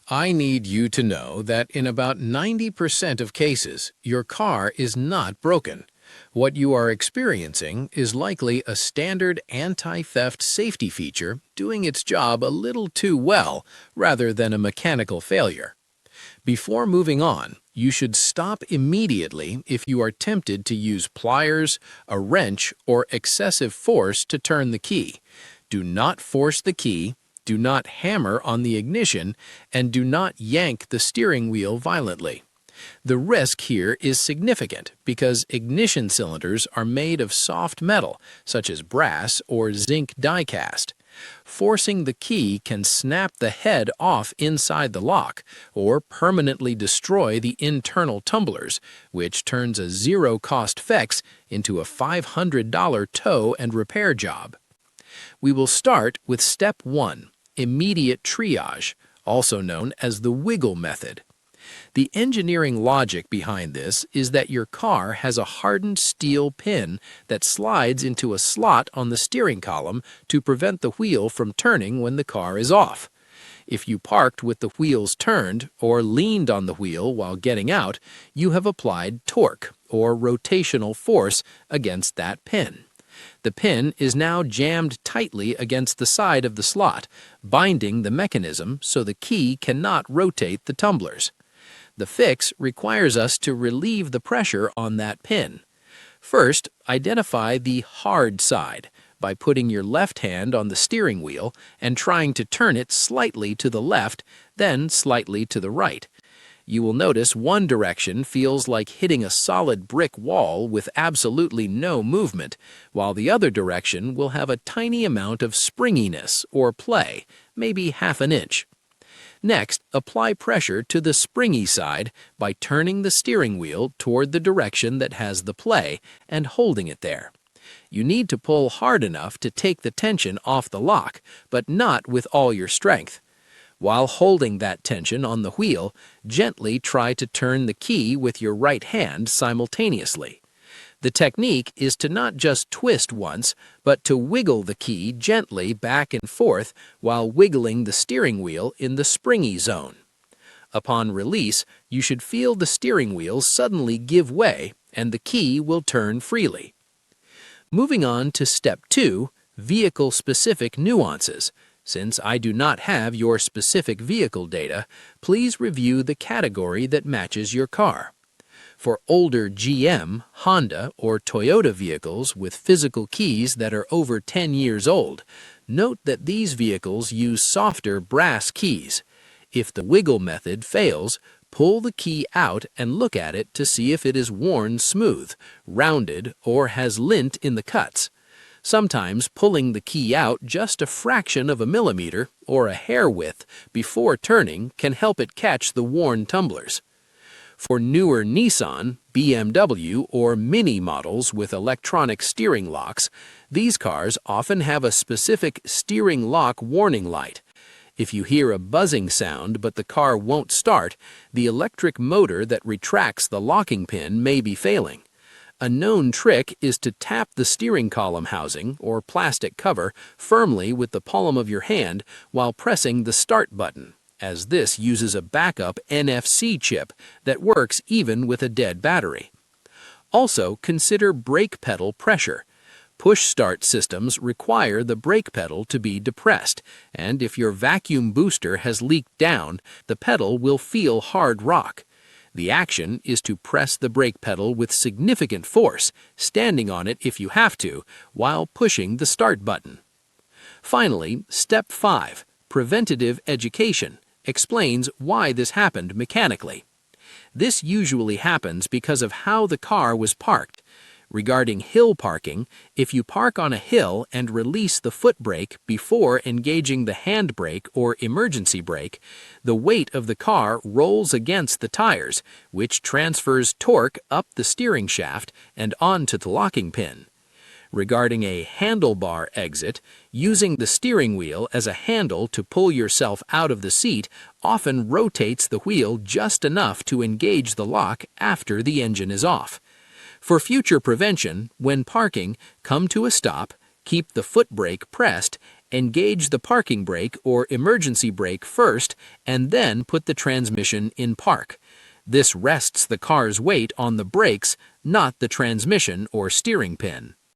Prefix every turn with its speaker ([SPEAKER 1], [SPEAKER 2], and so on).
[SPEAKER 1] I need you to know that in about 90% of cases, your car is not broken. What you are experiencing is likely a standard anti-theft safety feature doing its job a little too well rather than a mechanical failure. Before moving on, you should stop immediately if you are tempted to use pliers, a wrench, or excessive force to turn the key. Do not force the key, do not hammer on the ignition, and do not yank the steering wheel violently. The risk here is significant because ignition cylinders are made of soft metal, such as brass or zinc die-cast. Forcing the key can snap the head off inside the lock or permanently destroy the internal tumblers, which turns a zero-cost fix into a $500 tow and repair job. We will start with Step 1, immediate triage, also known as the wiggle method. The engineering logic behind this is that your car has a hardened steel pin that slides into a slot on the steering column to prevent the wheel from turning when the car is off. If you parked with the wheels turned or leaned on the wheel while getting out, you have applied torque, or rotational force, against that pin. The pin is now jammed tightly against the side of the slot, binding the mechanism so the key cannot rotate the tumblers. The fix requires us to relieve the pressure on that pin. First, identify the hard side by putting your left hand on the steering wheel and trying to turn it slightly to the left, then slightly to the right. You will notice one direction feels like hitting a solid brick wall with absolutely no movement, while the other direction will have a tiny amount of springiness or play, maybe half an inch. Next, apply pressure to the springy side by turning the steering wheel toward the direction that has the play and holding it there. You need to pull hard enough to take the tension off the lock, but not with all your strength. While holding that tension on the wheel, gently try to turn the key with your right hand simultaneously. The technique is to not just twist once, but to wiggle the key gently back and forth while wiggling the steering wheel in the springy zone. Upon release, you should feel the steering wheel suddenly give way and the key will turn freely. Moving on to Step 2, vehicle-specific nuances. Since I do not have your specific vehicle data, please review the category that matches your car. For older GM, Honda, or Toyota vehicles with physical keys that are over 10 years old, note that these vehicles use softer brass keys. If the wiggle method fails, pull the key out and look at it to see if it is worn smooth, rounded, or has lint in the cuts. Sometimes pulling the key out just a fraction of a millimeter or a hair width before turning can help it catch the worn tumblers. For newer Nissan, BMW, or Mini models with electronic steering locks, these cars often have a specific steering lock warning light. If you hear a buzzing sound but the car won't start, the electric motor that retracts the locking pin may be failing. A known trick is to tap the steering column housing, or plastic cover, firmly with the palm of your hand while pressing the start button, as this uses a backup NFC chip that works even with a dead battery. Also, consider brake pedal pressure. Push-start systems require the brake pedal to be depressed, and if your vacuum booster has leaked down, the pedal will feel hard rock. The action is to press the brake pedal with significant force, standing on it if you have to, while pushing the start button. Finally, Step 5, preventative education, explains why this happened mechanically. This usually happens because of how the car was parked. Regarding hill parking, if you park on a hill and release the foot brake before engaging the handbrake or emergency brake, the weight of the car rolls against the tires, which transfers torque up the steering shaft and onto the locking pin. Regarding a handlebar exit, using the steering wheel as a handle to pull yourself out of the seat often rotates the wheel just enough to engage the lock after the engine is off. For future prevention, when parking, come to a stop, keep the foot brake pressed, Engage the parking brake or emergency brake first and then put the transmission in park. This rests the car's weight on the brakes, not the transmission or steering pin.